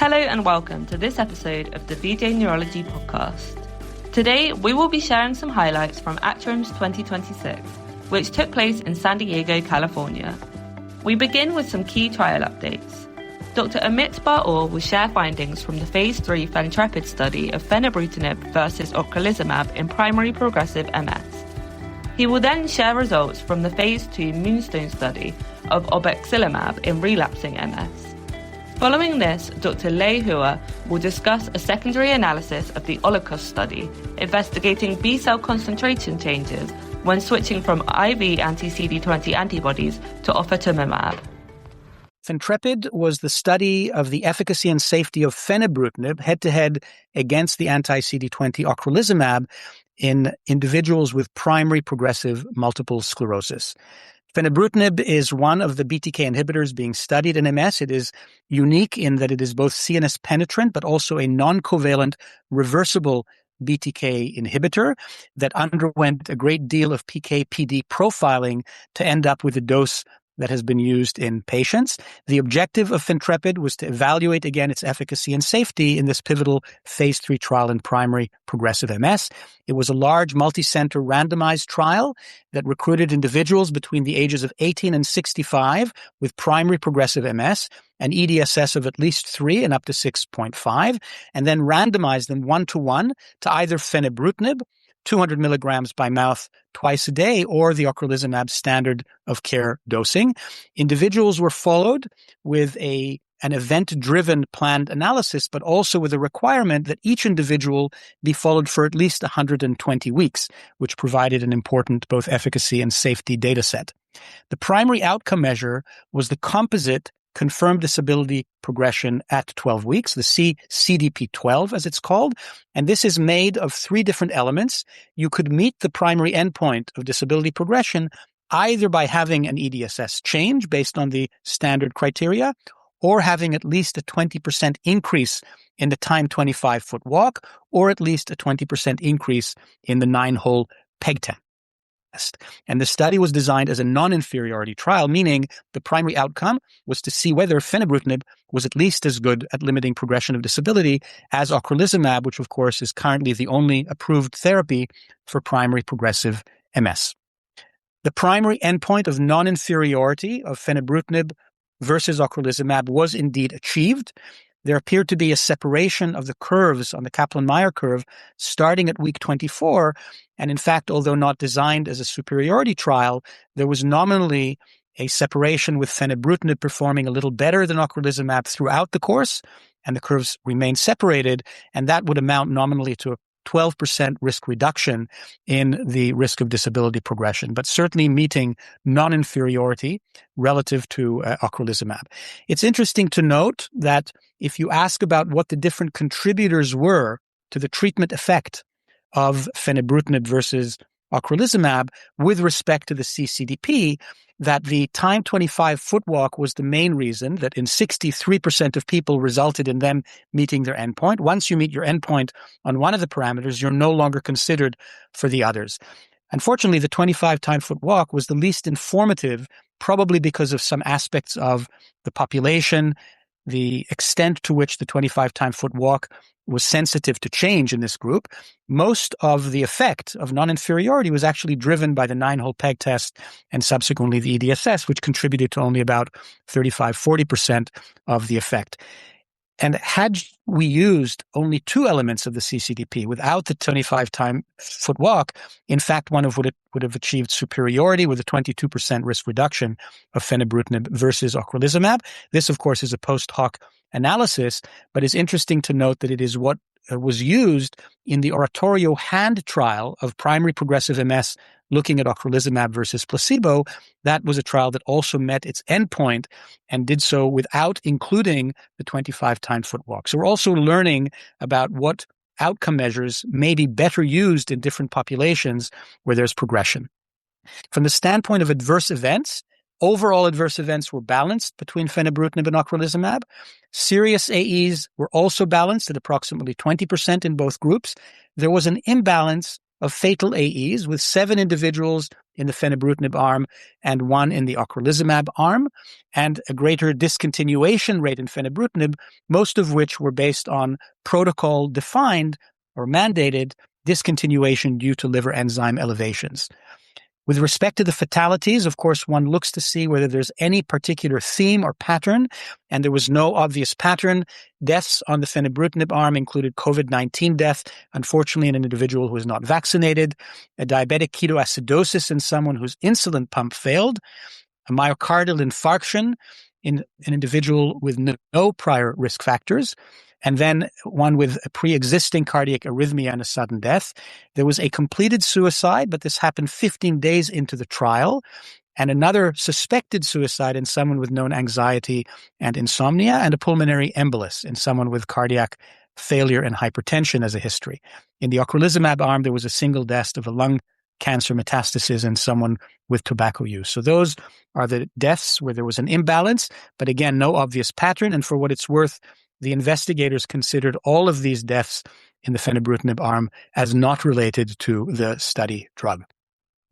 Hello and welcome to this episode of the VJ Neurology podcast. Today, we will be sharing some highlights from ACTRIMS 2026, which took place in San Diego, California. We begin with some key trial updates. Dr. Amit Bar-Or will share findings from the Phase 3 FENtrepid study of fenebrutinib versus ocrelizumab in primary progressive MS. He will then share results from the Phase 2 MoonStone study of obexelimab in relapsing MS. Following this, Dr. Hanh Hua will discuss a secondary analysis of the OLIKOS study, investigating B-cell concentration changes when switching from IV anti-CD20 antibodies to ofatumumab. FENtrepid was the study of the efficacy and safety of fenebrutinib head-to-head against the anti-CD20 ocrelizumab in individuals with primary progressive multiple sclerosis. Fenebrutinib is one of the BTK inhibitors being studied in MS. It is unique in that it is both CNS penetrant, but also a non-covalent reversible BTK inhibitor that underwent a great deal of PK/PD profiling to end up with a dose that has been used in patients. The objective of FENtrepid was to evaluate again its efficacy and safety in this pivotal Phase 3 trial in primary progressive MS. It was a large multi-center randomized trial that recruited individuals between the ages of 18 and 65 with primary progressive MS, an EDSS of at least 3 and up to 6.5, and then randomized them 1-to-1 to either fenebrutinib, 200 milligrams by mouth twice a day, or the ocrelizumab standard of care dosing. Individuals were followed with an event-driven planned analysis, but also with a requirement that each individual be followed for at least 120 weeks, which provided an important both efficacy and safety data set. The primary outcome measure was the composite confirmed disability progression at 12 weeks, the CDP-12 as it's called, and this is made of 3 different elements. You could meet the primary endpoint of disability progression either by having an EDSS change based on the standard criteria, or having at least a 20% increase in the timed 25-foot walk, or at least a 20% increase in the 9-hole peg test. And the study was designed as a non-inferiority trial, meaning the primary outcome was to see whether fenebrutinib was at least as good at limiting progression of disability as ocrelizumab, which of course is currently the only approved therapy for primary progressive MS. The primary endpoint of non-inferiority of fenebrutinib versus ocrelizumab was indeed achieved. There appeared to be a separation of the curves on the Kaplan-Meier curve starting at week 24. And in fact, although not designed as a superiority trial, there was nominally a separation with fenebrutinib performing a little better than ocrelizumab throughout the course, and the curves remained separated, and that would amount nominally to a 12% risk reduction in the risk of disability progression, but certainly meeting non-inferiority relative to ocrelizumab. It's interesting to note that if you ask about what the different contributors were to the treatment effect of fenebrutinib versus ocrelizumab with respect to the CCDP, that the time 25-foot walk was the main reason, that in 63% of people resulted in them meeting their endpoint. Once you meet your endpoint on one of the parameters, you're no longer considered for the others. Unfortunately, the 25-time-foot walk was the least informative, probably because of some aspects of the population, the extent to which the 25-time-foot walk was sensitive to change in this group. Most of the effect of non-inferiority was actually driven by the 9-hole peg test and subsequently the EDSS, which contributed to only about 35-40% of the effect. And had we used only 2 elements of the CCDP without the 25-time-foot walk, in fact, one of would have achieved superiority with a 22% risk reduction of fenebrutinib versus ocrelizumab. This, of course, is a post-hoc analysis, but it's interesting to note that it is what was used in the Oratorio Hand trial of primary progressive MS looking at ocrelizumab versus placebo. That was a trial that also met its endpoint and did so without including the 25-time-foot walk. So we're also learning about what outcome measures may be better used in different populations where there's progression. From the standpoint of adverse events, overall adverse events were balanced between fenebrutinib and ocrelizumab. Serious AEs were also balanced at approximately 20% in both groups. There was an imbalance of fatal AEs, with 7 individuals in the fenebrutinib arm and 1 in the ocrelizumab arm, and a greater discontinuation rate in fenebrutinib, most of which were based on protocol-defined or mandated discontinuation due to liver enzyme elevations. With respect to the fatalities, of course, one looks to see whether there's any particular theme or pattern, and there was no obvious pattern. Deaths on the fenebrutinib arm included COVID-19 death, unfortunately in an individual who was not vaccinated, a diabetic ketoacidosis in someone whose insulin pump failed, a myocardial infarction in an individual with no prior risk factors, and then one with a pre-existing cardiac arrhythmia and a sudden death. There was a completed suicide, but this happened 15 days into the trial, and another suspected suicide in someone with known anxiety and insomnia, and a pulmonary embolus in someone with cardiac failure and hypertension as a history. In the ocrelizumab arm, there was a single death of a lung cancer metastasis in someone with tobacco use. So those are the deaths where there was an imbalance, but again, no obvious pattern. And for what it's worth, the investigators considered all of these deaths in the fenebrutinib arm as not related to the study drug.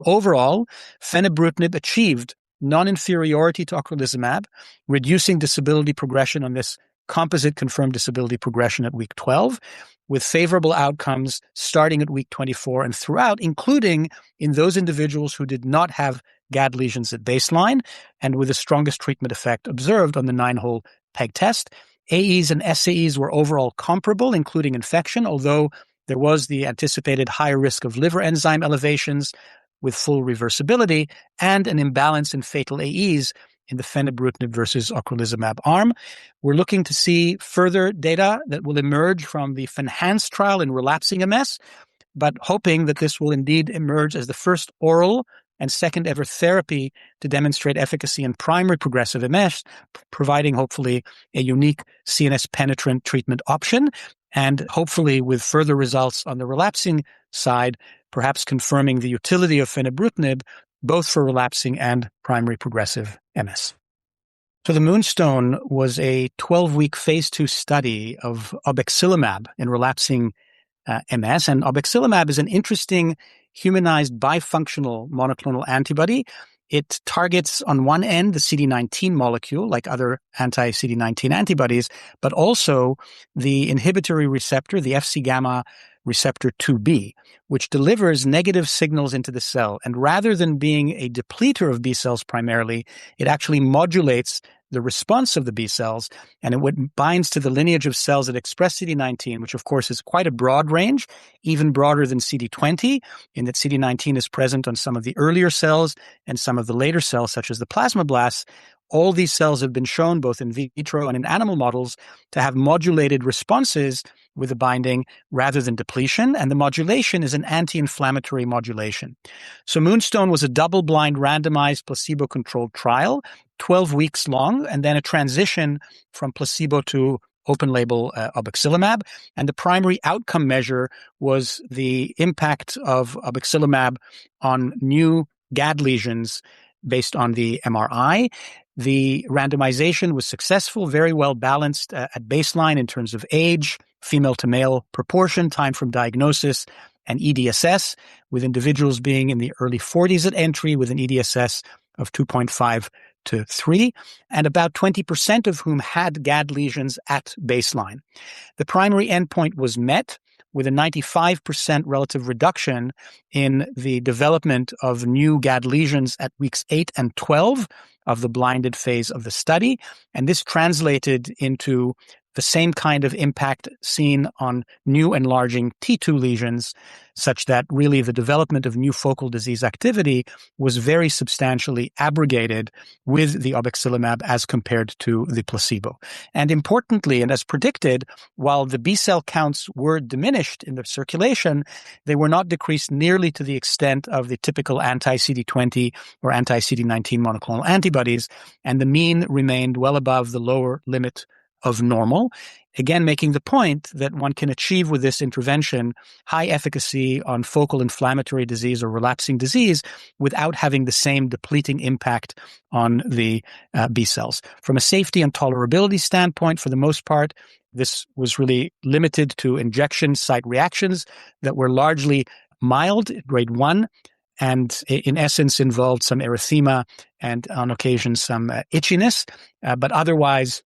Overall, fenebrutinib achieved non-inferiority to ocrelizumab, reducing disability progression on this composite confirmed disability progression at week 12, with favorable outcomes starting at week 24 and throughout, including in those individuals who did not have GAD lesions at baseline, and with the strongest treatment effect observed on the 9-hole PEG test. AEs and SAEs were overall comparable, including infection, although there was the anticipated higher risk of liver enzyme elevations with full reversibility and an imbalance in fatal AEs in the fenebrutinib versus ocrelizumab arm. We're looking to see further data that will emerge from the FENhance trial in relapsing MS, but hoping that this will indeed emerge as the first oral and second ever therapy to demonstrate efficacy in primary progressive MS, providing hopefully a unique CNS penetrant treatment option, and hopefully with further results on the relapsing side, perhaps confirming the utility of fenebrutinib both for relapsing and primary progressive MS. So the MoonStone was a 12-week phase 2 study of obexelimab in relapsing MS, and obexelimab is an interesting humanized bifunctional monoclonal antibody. It targets on one end the CD19 molecule, like other anti-CD19 antibodies, but also the inhibitory receptor, the Fc gamma receptor 2b, which delivers negative signals into the cell. And rather than being a depleter of B cells primarily, it actually modulates the response of the B cells, and it binds to the lineage of cells that express CD19, which of course is quite a broad range, even broader than CD20, in that CD19 is present on some of the earlier cells and some of the later cells, such as the plasmablasts. All these cells have been shown, both in vitro and in animal models, to have modulated responses with the binding rather than depletion, and the modulation is an anti-inflammatory modulation. So MoonStone was a double-blind, randomized, placebo-controlled trial, 12 weeks long, and then a transition from placebo to open-label obexelimab. And the primary outcome measure was the impact of obexelimab on new GAD lesions based on the MRI. The randomization was successful, very well balanced at baseline in terms of age, female to male proportion, time from diagnosis, and EDSS, with individuals being in the early 40s at entry with an EDSS of 2.5 to 3, and about 20% of whom had GAD lesions at baseline. The primary endpoint was met with a 95% relative reduction in the development of new GAD lesions at weeks 8 and 12 of the blinded phase of the study. And this translated into the same kind of impact seen on new enlarging T2 lesions, such that really the development of new focal disease activity was very substantially abrogated with the obexelimab as compared to the placebo. And importantly, and as predicted, while the B cell counts were diminished in the circulation, they were not decreased nearly to the extent of the typical anti-CD20 or anti-CD19 monoclonal antibodies, and the mean remained well above the lower limit of normal, again making the point that one can achieve with this intervention high efficacy on focal inflammatory disease or relapsing disease without having the same depleting impact on the B cells. From a safety and tolerability standpoint, for the most part, this was really limited to injection site reactions that were largely mild, grade 1, and in essence involved some erythema and on occasion some itchiness, but otherwise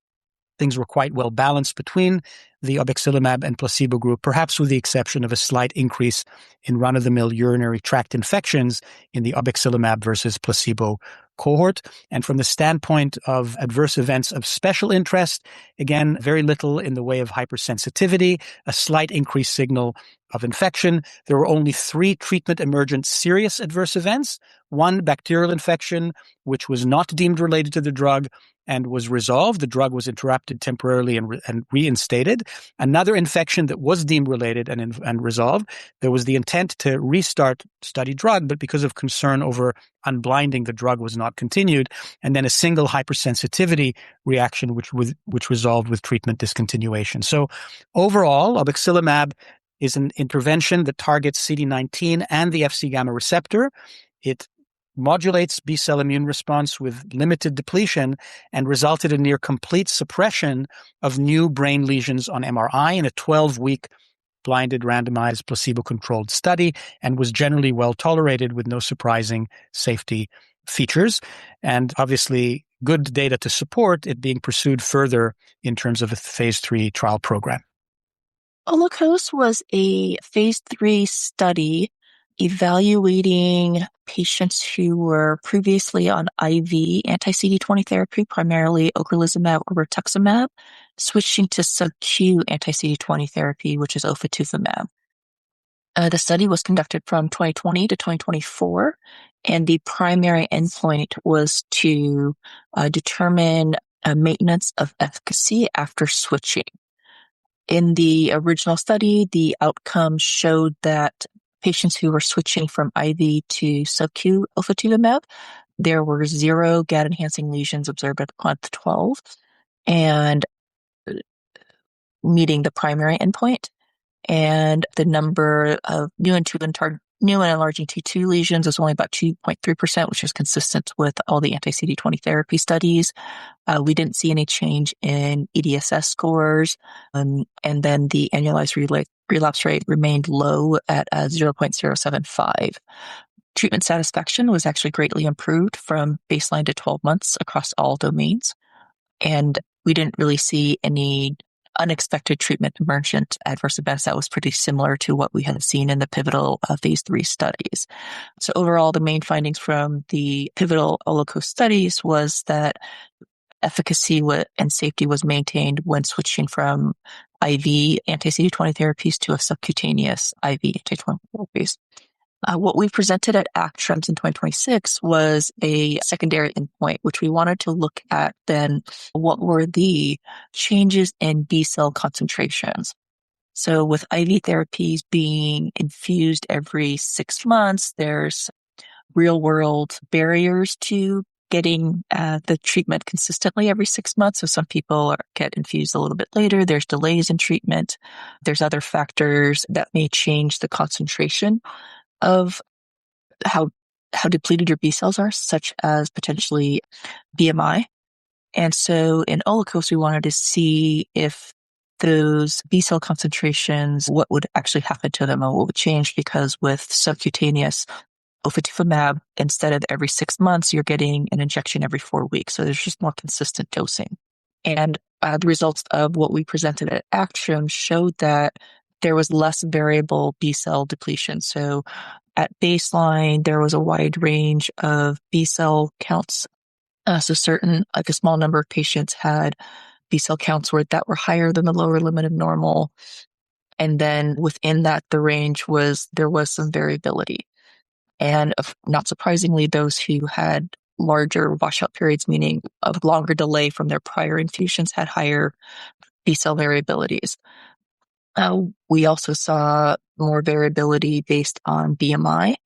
things were quite well balanced between the obexelimab and placebo group, perhaps with the exception of a slight increase in run-of-the-mill urinary tract infections in the obexelimab versus placebo cohort. And from the standpoint of adverse events of special interest, again, very little in the way of hypersensitivity, a slight increased signal of infection. There were only 3 treatment-emergent serious adverse events, 1 bacterial infection, which was not deemed related to the drug and was resolved. The drug was interrupted temporarily and reinstated. Another infection that was deemed related and resolved. There was the intent to restart study drug, but because of concern over unblinding, the drug was not continued. And then a single hypersensitivity reaction, which resolved with treatment discontinuation. So overall, obexelimab is an intervention that targets CD19 and the Fc gamma receptor. It modulates B-cell immune response with limited depletion and resulted in near complete suppression of new brain lesions on MRI in a 12-week blinded randomized placebo-controlled study, and was generally well tolerated with no surprising safety features. And obviously good data to support it being pursued further in terms of a phase 3 trial program. OLIKOS was a phase 3 study evaluating patients who were previously on IV anti-CD20 therapy, primarily ocrelizumab or rituximab, switching to sub-Q anti-CD20 therapy, which is ofatumumab. The study was conducted from 2020 to 2024, and the primary endpoint was to determine maintenance of efficacy after switching. In the original study, the outcomes showed that patients who were switching from IV to sub-Q ofatumumab, there were 0 GAD-enhancing lesions observed at month 12, and meeting the primary endpoint. And the number of new and enlarging T2 lesions was only about 2.3%, which is consistent with all the anti-CD20 therapy studies. We didn't see any change in EDSS scores, and then the annualized relapse rate remained low at 0.075. Treatment satisfaction was actually greatly improved from baseline to 12 months across all domains, and we didn't really see any unexpected treatment emergent adverse events. That was pretty similar to what we had seen in the pivotal phase 3 studies. So overall, the main findings from the pivotal OLIKOS studies was that efficacy and safety was maintained when switching from IV anti-CD20 therapies to a subcutaneous IV anti-CD20 therapies. What we presented at ACTRIMS in 2026 was a secondary endpoint, which we wanted to look at then what were the changes in B-cell concentrations. So with IV therapies being infused every 6 months, there's real-world barriers to getting the treatment consistently every 6 months. So some people get infused a little bit later. There's delays in treatment. There's other factors that may change the concentration of how depleted your B cells are, such as potentially BMI. And so in OLIKOS, we wanted to see if those B cell concentrations, what would actually happen to them and what would change, because with subcutaneous ofatumumab, instead of every 6 months, you're getting an injection every 4 weeks. So there's just more consistent dosing. And the results of what we presented at ACTRIMS showed that there was less variable B cell depletion. So at baseline, there was a wide range of B cell counts. So a small number of patients had B cell counts that were higher than the lower limit of normal. And then within that, there was some variability. And not surprisingly, those who had larger washout periods, meaning a longer delay from their prior infusions, had higher B cell variabilities. We also saw more variability based on BMI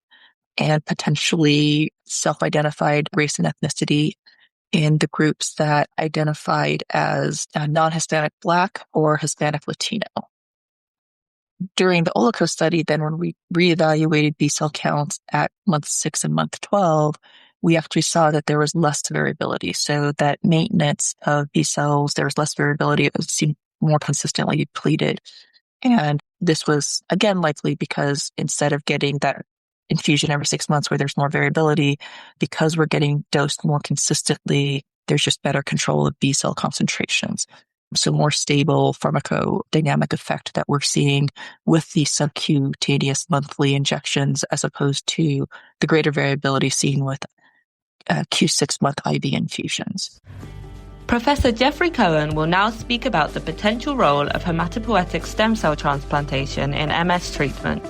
and potentially self-identified race and ethnicity in the groups that identified as non-Hispanic Black or Hispanic Latino. During the OLIKOS study, then when we reevaluated B cell counts at month 6 and month 12, we actually saw that there was less variability. So that maintenance of B cells, there was less variability. It seemed more consistently depleted. And this was, again, likely because instead of getting that infusion every 6 months where there's more variability, because we're getting dosed more consistently, there's just better control of B cell concentrations. So more stable pharmacodynamic effect that we're seeing with the subcutaneous monthly injections as opposed to the greater variability seen with Q6-month IV infusions. Professor Jeffrey Cohen will now speak about the potential role of hematopoietic stem cell transplantation in MS treatment.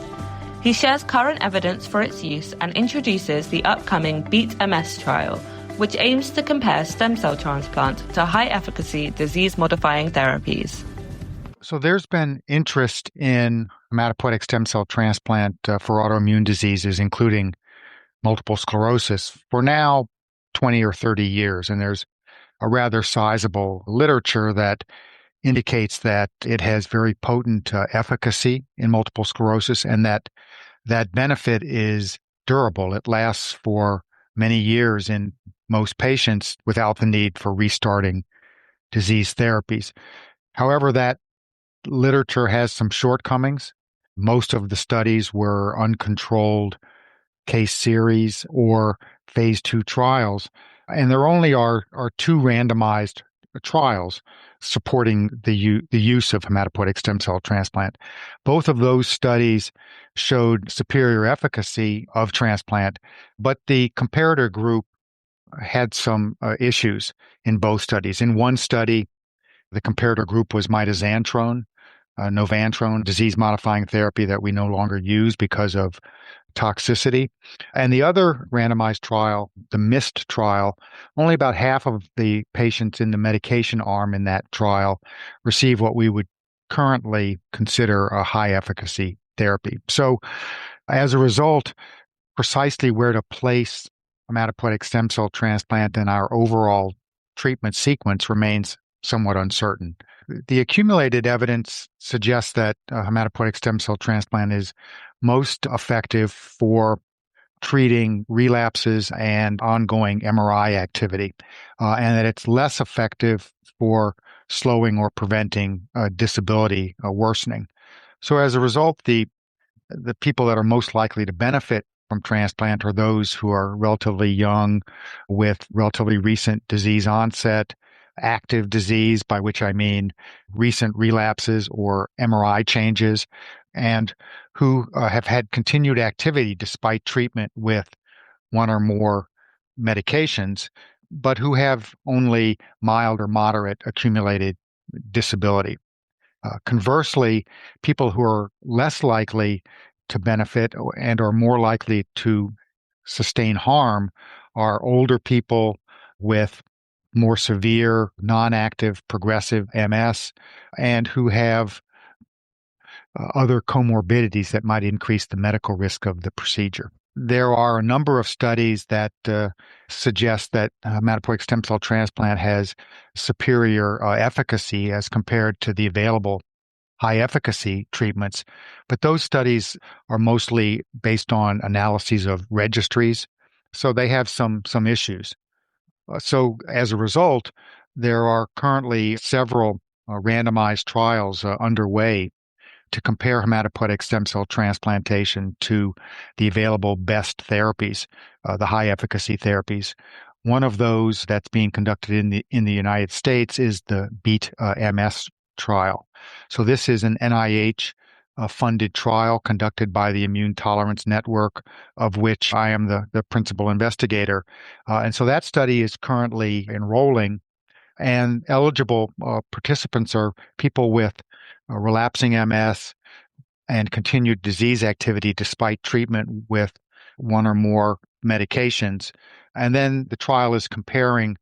He shares current evidence for its use and introduces the upcoming BEAT-MS trial, which aims to compare stem cell transplant to high-efficacy disease-modifying therapies. So there's been interest in hematopoietic stem cell transplant for autoimmune diseases, including multiple sclerosis, for now 20 or 30 years. And there's a rather sizable literature that indicates that it has very potent efficacy in multiple sclerosis and that benefit is durable. It lasts for many years in most patients without the need for restarting disease therapies. However, that literature has some shortcomings. Most of the studies were uncontrolled case series or phase 2 trials, and there only are 2 randomized trials supporting the use of hematopoietic stem cell transplant. Both of those studies showed superior efficacy of transplant, but the comparator group had some issues in both studies. In one study, the comparator group was mitoxantrone, novantrone, disease-modifying therapy that we no longer use because of toxicity. And the other randomized trial, the MIST trial, only about half of the patients in the medication arm in that trial receive what we would currently consider a high-efficacy therapy. So as a result, precisely where to place hematopoietic stem cell transplant in our overall treatment sequence remains somewhat uncertain. The accumulated evidence suggests that hematopoietic stem cell transplant is most effective for treating relapses and ongoing MRI activity, and that it's less effective for slowing or preventing disability worsening. So as a result, the people that are most likely to benefit from transplant are those who are relatively young with relatively recent disease onset, active disease, by which I mean recent relapses or MRI changes, and who have had continued activity despite treatment with one or more medications, but who have only mild or moderate accumulated disability. Conversely, people who are less likely to benefit and are more likely to sustain harm are older people with more severe, non-active, progressive MS, and who have other comorbidities that might increase the medical risk of the procedure. There are a number of studies that suggest that hematopoietic stem cell transplant has superior efficacy as compared to the available high-efficacy treatments, but those studies are mostly based on analyses of registries, so they have some issues. So as a result, there are currently several randomized trials underway to compare hematopoietic stem cell transplantation to the available best therapies, the high-efficacy therapies. One of those that's being conducted in the United States is the BEAT-MS trial. So this is an NIH-funded trial conducted by the Immune Tolerance Network, of which I am the principal investigator. And so that study is currently enrolling, and eligible participants are people with relapsing MS and continued disease activity despite treatment with one or more medications. And then the trial is comparing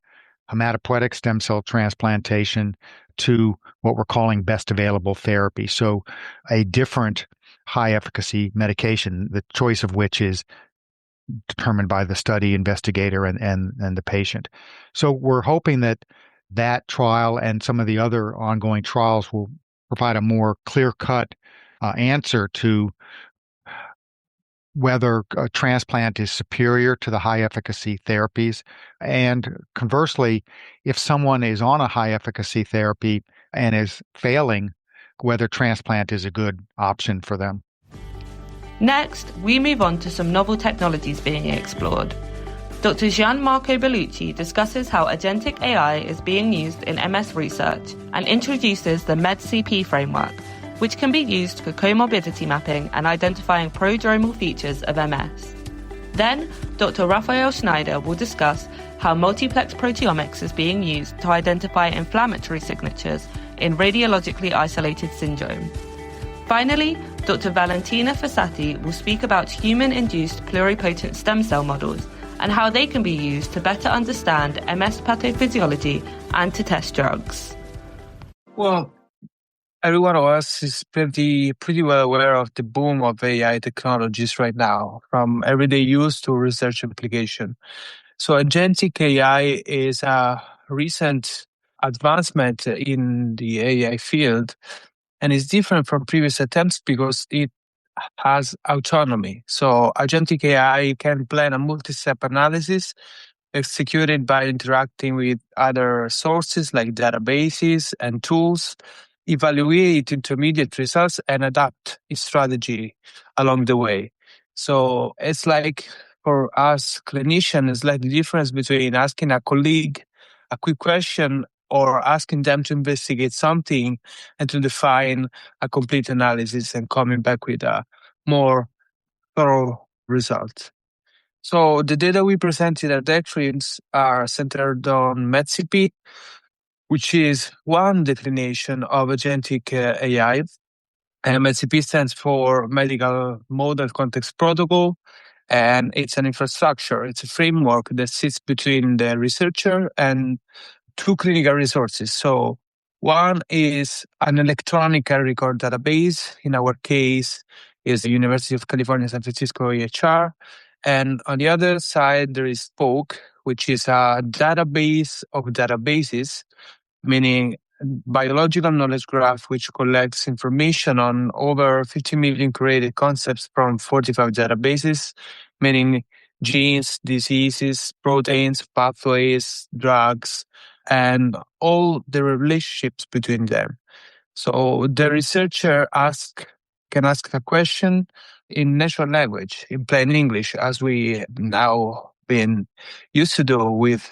hematopoietic stem cell transplantation to what we're calling best available therapy. So a different high efficacy medication, the choice of which is determined by the study investigator and the patient. So we're hoping that trial and some of the other ongoing trials will provide a more clear-cut answer to whether a transplant is superior to the high-efficacy therapies. And conversely, if someone is on a high-efficacy therapy and is failing, whether transplant is a good option for them. Next, we move on to some novel technologies being explored. Dr. Gianmarco Bellucci discusses how agentic AI is being used in MS research and introduces the MedCP framework, which can be used for comorbidity mapping and identifying prodromal features of MS. Then, Dr. Raphael Schneider will discuss how multiplex proteomics is being used to identify inflammatory signatures in radiologically isolated syndrome. Finally, Dr. Valentina Fossati will speak about human-induced pluripotent stem cell models and how they can be used to better understand MS pathophysiology and to test drugs. Well, every one of us is pretty well aware of the boom of AI technologies right now, from everyday use to research application. So agentic AI is a recent advancement in the AI field, and is different from previous attempts because it has autonomy. So agentic AI can plan a multi-step analysis executed by interacting with other sources like databases and tools, evaluate intermediate results, and adapt its strategy along the way. So it's like, for us clinicians, it's like the difference between asking a colleague a quick question or asking them to investigate something and to define a complete analysis and coming back with a more thorough result. So the data we presented at ACTRIMS are centered on MedCP, which is one declination of agentic AI. And MedCP stands for Medical Model Context Protocol, and it's an infrastructure. It's a framework that sits between the researcher and two clinical resources. So one is an electronic record database. In our case, is the University of California, San Francisco EHR. And on the other side, there is Spoke, which is a database of databases, meaning biological knowledge graph, which collects information on over 50 million created concepts from 45 databases, meaning genes, diseases, proteins, pathways, drugs, and all the relationships between them. So the researcher can ask a question in natural language, in plain English, as we now been used to do with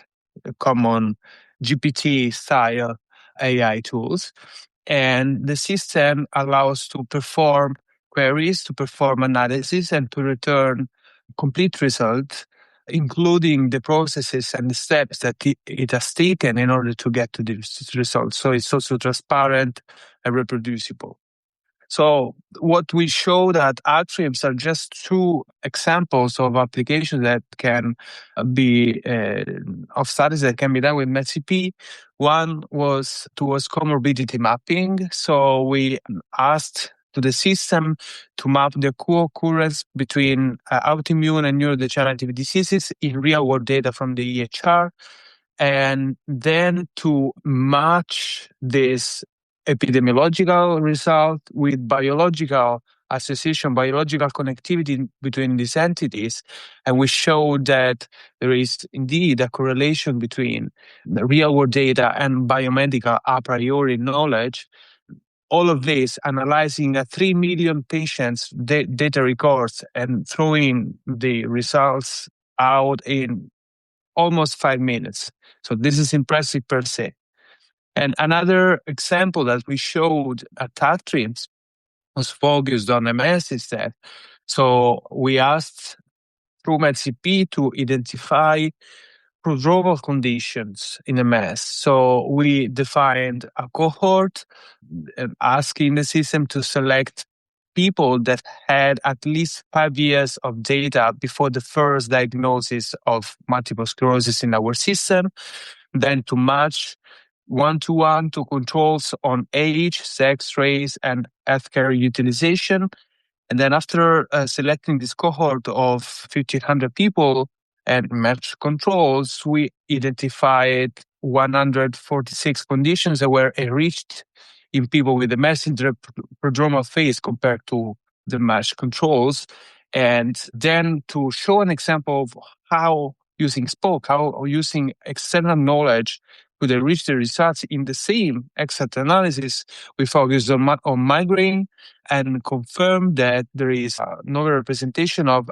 common GPT-style AI tools. And the system allows to perform queries, to perform analysis, and to return complete results, including the processes and the steps that it has taken in order to get to this result. So it's also transparent and reproducible. So what we showed at ACTRIMS are just two examples of applications that can be of studies that can be done with MedCP. One was towards comorbidity mapping. So we asked to the system to map the co-occurrence between autoimmune and neurodegenerative diseases in real-world data from the EHR, and then to match this epidemiological result with biological association, biological connectivity between these entities. And we showed that there is indeed a correlation between the real-world data and biomedical a priori knowledge. All of this analyzing 3 million patients' data records and throwing the results out in almost 5 minutes. So this is impressive per se. And another example that we showed at ACTRIMS was focused on MS instead. So we asked through MedCP to identify prodromal conditions in MS. So we defined a cohort, asking the system to select people that had at least 5 years of data before the first diagnosis of multiple sclerosis in our system, then to match one-to-one to controls on age, sex, race, and healthcare utilization. And then after selecting this cohort of 1,500 people and matched controls, we identified 146 conditions that were enriched in people with the MS in the prodromal phase compared to the matched controls. And then to show an example of how using Spoke, how using external knowledge with the reach the results in the same exact analysis, we focused on migraine and confirmed that there is no representation of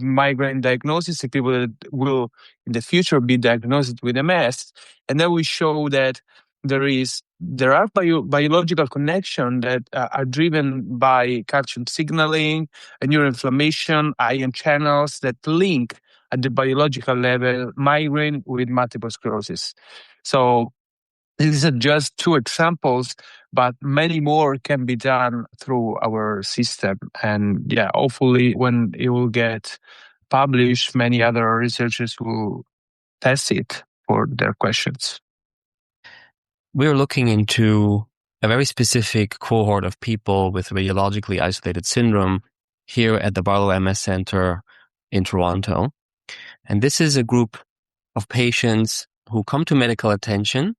migraine diagnosis in people that will in the future be diagnosed with MS. And then we show that there are biological connections that are driven by calcium signaling, neuroinflammation, ion channels that link at the biological level migraine with multiple sclerosis. So these are just two examples, but many more can be done through our system. And yeah, hopefully when it will get published, many other researchers will test it for their questions. We're looking into a very specific cohort of people with radiologically isolated syndrome here at the Barlow MS Center in Toronto. And this is a group of patients who come to medical attention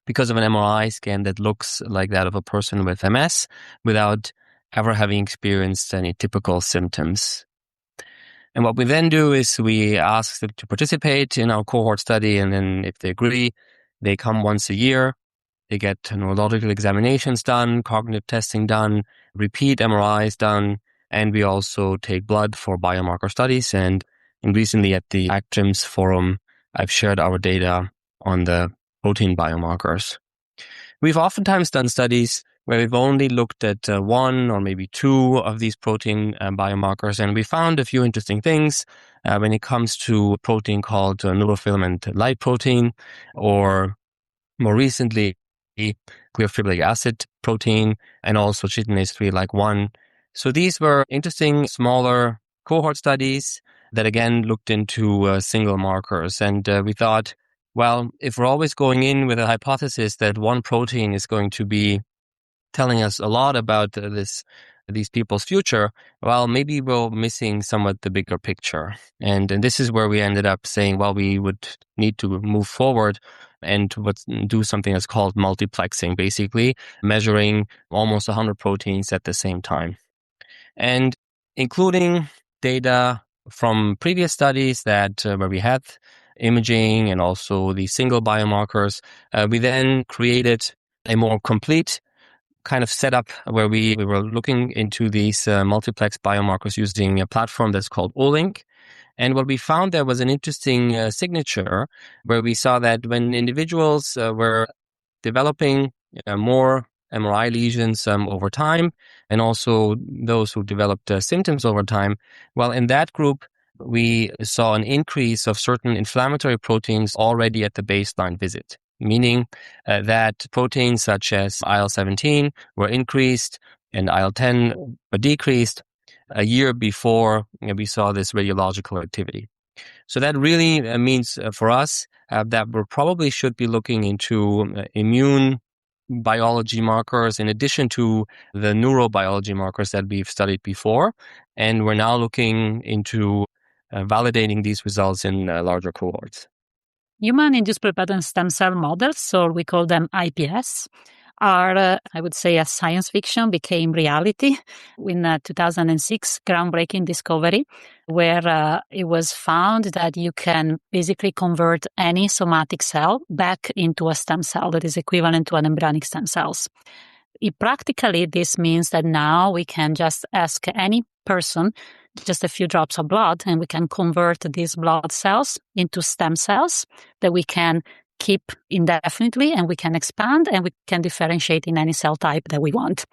because of an MRI scan that looks like that of a person with MS without ever having experienced any typical symptoms. And what we then do is we ask them to participate in our cohort study, and then if they agree, they come once a year. They get neurological examinations done, cognitive testing done, repeat MRIs done, and we also take blood for biomarker studies. And recently at the ACTRIMS forum, I've shared our data on the protein biomarkers. We've oftentimes done studies where we've only looked at one or maybe two of these protein biomarkers, and we found a few interesting things when it comes to a protein called neurofilament light protein, or more recently, clear fibrillary acid protein, and also chitinase 3 like 1. So these were interesting, smaller cohort studies that again looked into single markers. And we thought, well, if we're always going in with a hypothesis that one protein is going to be telling us a lot about these people's future, well, maybe we're missing somewhat the bigger picture. And this is where we ended up saying, well, we would need to move forward and do something that's called multiplexing, basically measuring almost 100 proteins at the same time. And including data from previous studies that where we had imaging and also the single biomarkers, we then created a more complete kind of setup where we were looking into these multiplex biomarkers using a platform that's called OLINK. And what we found there was an interesting signature where we saw that when individuals were developing more MRI lesions over time, and also those who developed symptoms over time, well, in that group, we saw an increase of certain inflammatory proteins already at the baseline visit, meaning that proteins such as IL-17 were increased and IL-10 were decreased a year before we saw this radiological activity. So that really means for us that we probably should be looking into immune biology markers in addition to the neurobiology markers that we've studied before. And we're now looking into validating these results in larger cohorts. Human-induced pluripotent stem cell models, or we call them IPS, are, I would say, as science fiction became reality in 2006 groundbreaking discovery, where it was found that you can basically convert any somatic cell back into a stem cell that is equivalent to an embryonic stem cells. Practically, this means that now we can just ask any person just a few drops of blood, and we can convert these blood cells into stem cells that we can keep indefinitely, and we can expand, and we can differentiate in any cell type that we want.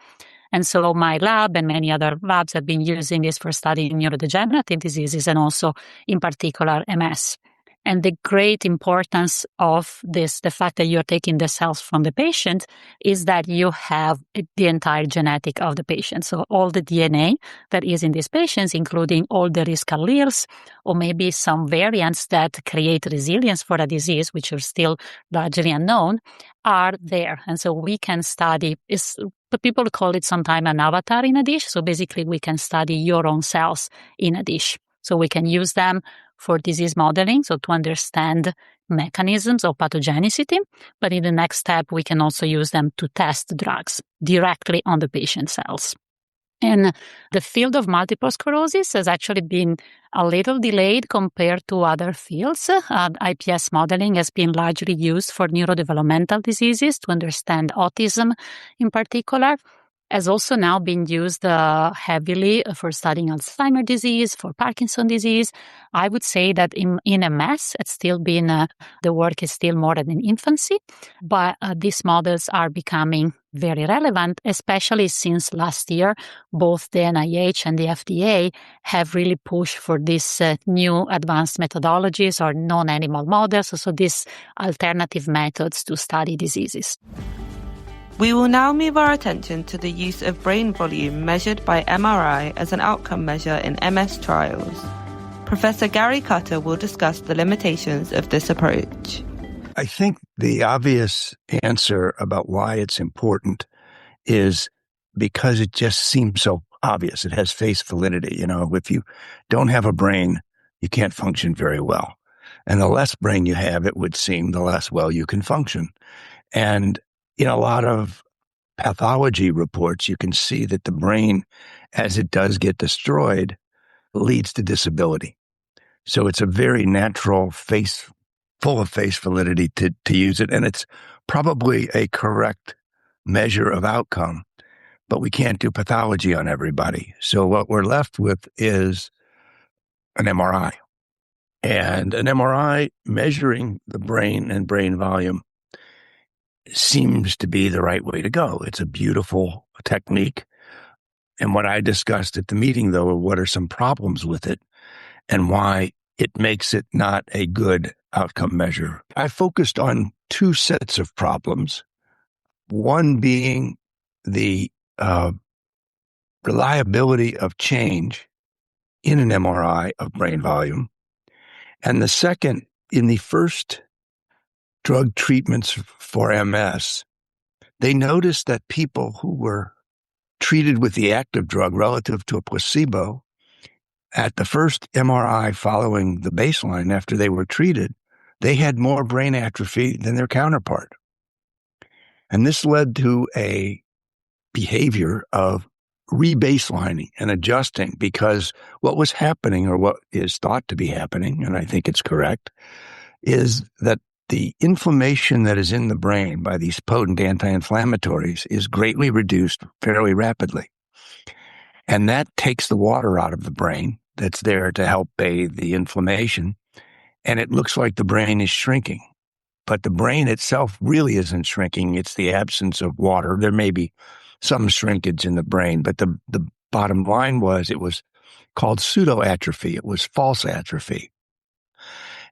And so my lab and many other labs have been using this for studying neurodegenerative diseases and also in particular MS. And the great importance of this, the fact that you're taking the cells from the patient, is that you have the entire genetic of the patient. So all the DNA that is in these patients, including all the risk alleles, or maybe some variants that create resilience for a disease, which are still largely unknown, are there. And so we can study, people call it sometimes an avatar in a dish. So basically we can study your own cells in a dish. So we can use them for disease modeling, so to understand mechanisms of pathogenicity. But in the next step, we can also use them to test drugs directly on the patient cells. And the field of multiple sclerosis has actually been a little delayed compared to other fields. IPS modeling has been largely used for neurodevelopmental diseases to understand autism in particular, has also now been used heavily for studying Alzheimer's disease, for Parkinson's disease. I would say that in MS, it's still been, the work is still more in infancy, but these models are becoming very relevant, especially since last year, both the NIH and the FDA have really pushed for these new advanced methodologies or non-animal models, so these alternative methods to study diseases. We will now move our attention to the use of brain volume measured by MRI as an outcome measure in MS trials. Professor Gary Cutter will discuss the limitations of this approach. I think the obvious answer about why it's important is because it just seems so obvious. It has face validity. You know, if you don't have a brain, you can't function very well. And the less brain you have, it would seem, the less well you can function. And in a lot of pathology reports, you can see that the brain, as it does get destroyed, leads to disability. So it's a very natural full of face validity to use it. And it's probably a correct measure of outcome, but we can't do pathology on everybody. So what we're left with is an MRI. And an MRI measuring the brain and brain volume seems to be the right way to go. It's a beautiful technique. And what I discussed at the meeting, though, are what are some problems with it and why it makes it not a good outcome measure. I focused on two sets of problems, one being the reliability of change in an MRI of brain volume, and the second, in the first drug treatments for MS, they noticed that people who were treated with the active drug relative to a placebo at the first MRI following the baseline after they were treated, they had more brain atrophy than their counterpart. And this led to a behavior of rebaselining and adjusting, because what was happening, or what is thought to be happening, and I think it's correct, is that the inflammation that is in the brain by these potent anti-inflammatories is greatly reduced fairly rapidly. And that takes the water out of the brain that's there to help bathe the inflammation. And it looks like the brain is shrinking. But the brain itself really isn't shrinking. It's the absence of water. There may be some shrinkage in the brain, but the bottom line was it was called pseudoatrophy. It was false atrophy.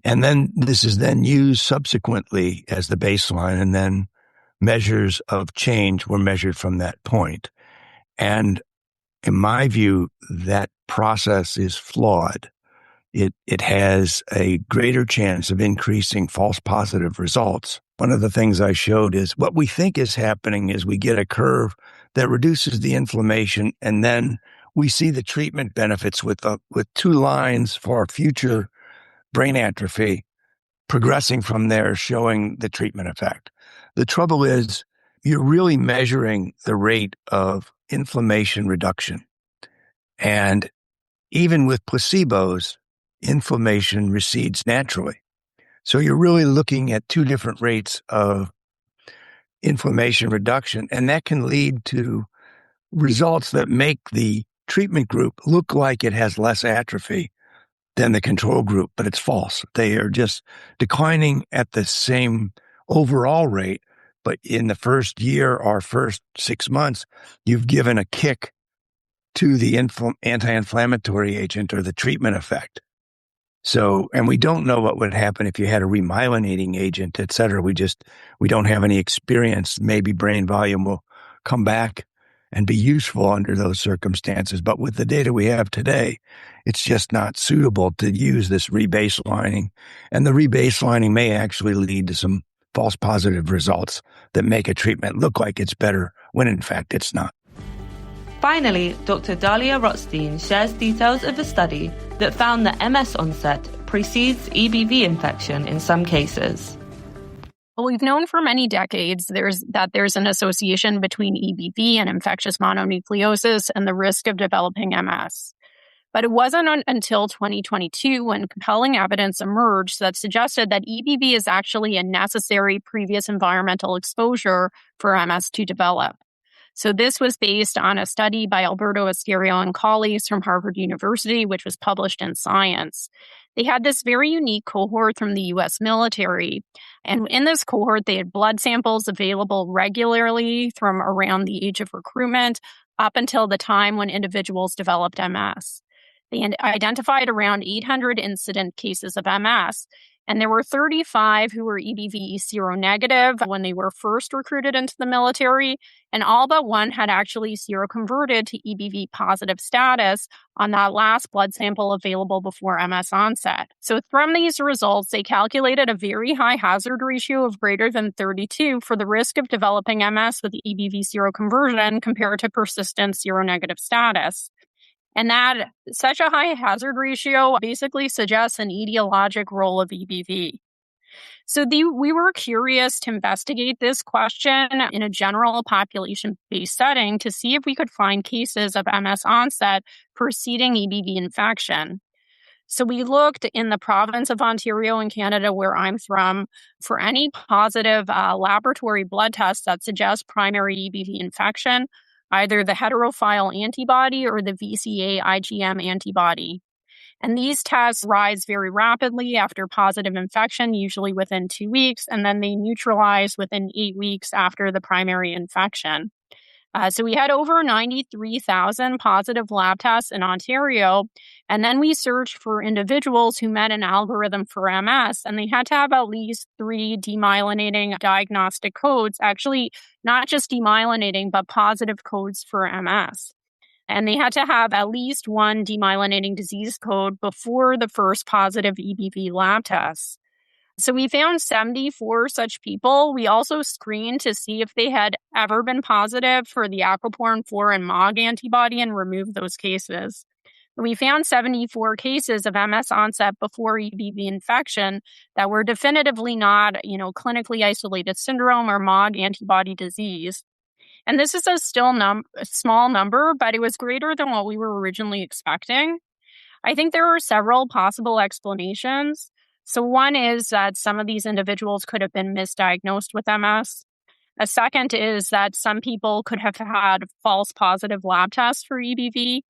And then this is then used subsequently as the baseline, and then measures of change were measured from that point. And in my view, that process is flawed. It has a greater chance of increasing false positive results. One of the things I showed is what we think is happening is we get a curve that reduces the inflammation, and then we see the treatment benefits with two lines for future brain atrophy progressing from there, showing the treatment effect. The trouble is you're really measuring the rate of inflammation reduction. And even with placebos, inflammation recedes naturally. So you're really looking at two different rates of inflammation reduction, and that can lead to results that make the treatment group look like it has less atrophy than the control group, but it's false. They are just declining at the same overall rate, but in the first year or first 6 months, you've given a kick to the anti-inflammatory agent or the treatment effect. So, and we don't know what would happen if you had a remyelinating agent, et cetera. We don't have any experience. Maybe brain volume will come back and be useful under those circumstances. But with the data we have today, it's just not suitable to use this rebaselining. And the rebaselining may actually lead to some false positive results that make a treatment look like it's better when in fact it's not. Finally, Dr. Dalia Rotstein shares details of a study that found that MS onset precedes EBV infection in some cases. Well, we've known for many decades there's an association between EBV and infectious mononucleosis and the risk of developing MS. But it wasn't until 2022 when compelling evidence emerged that suggested that EBV is actually a necessary previous environmental exposure for MS to develop. So this was based on a study by Alberto Esquerro and colleagues from Harvard University, which was published in Science. They had this very unique cohort from the U.S. military. And in this cohort, they had blood samples available regularly from around the age of recruitment up until the time when individuals developed MS. They identified around 800 incident cases of MS, and there were 35 who were EBV seronegative when they were first recruited into the military, and all but one had actually seroconverted to EBV positive status on that last blood sample available before MS onset. So from these results, they calculated a very high hazard ratio of greater than 32 for the risk of developing MS with EBV seroconversion compared to persistent seronegative status. And that such a high hazard ratio basically suggests an etiologic role of EBV. So we were curious to investigate this question in a general population-based setting to see if we could find cases of MS onset preceding EBV infection. So we looked in the province of Ontario in Canada, where I'm from, for any positive laboratory blood tests that suggest primary EBV infection, either the heterophile antibody or the VCA IgM antibody. And these tests rise very rapidly after positive infection, usually within 2 weeks, and then they neutralize within 8 weeks after the primary infection. So we had over 93,000 positive lab tests in Ontario, and then we searched for individuals who met an algorithm for MS, and they had to have at least 3 demyelinating diagnostic codes, actually not just demyelinating, but positive codes for MS. And they had to have at least 1 demyelinating disease code before the first positive EBV lab test. So we found 74 such people. We also screened to see if they had ever been positive for the aquaporin 4 and MOG antibody and removed those cases. We found 74 cases of MS onset before EBV infection that were definitively not, clinically isolated syndrome or MOG antibody disease. And this is a small number, but it was greater than what we were originally expecting. I think there are several possible explanations. So one is that some of these individuals could have been misdiagnosed with MS. A second is that some people could have had false positive lab tests for EBV.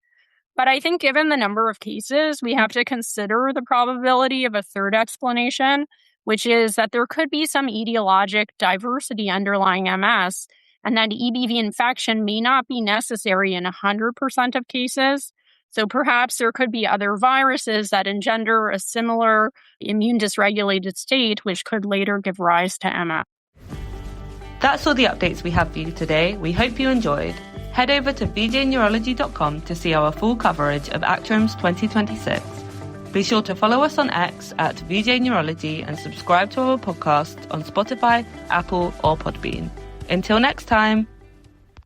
But I think given the number of cases, we have to consider the probability of a third explanation, which is that there could be some etiologic diversity underlying MS, and that EBV infection may not be necessary in 100% of cases. So perhaps there could be other viruses that engender a similar immune dysregulated state, which could later give rise to MS. That's all the updates we have for you today. We hope you enjoyed. Head over to vjneurology.com to see our full coverage of ACTRIMS 2026. Be sure to follow us on X at vjneurology and subscribe to our podcast on Spotify, Apple, or Podbean. Until next time.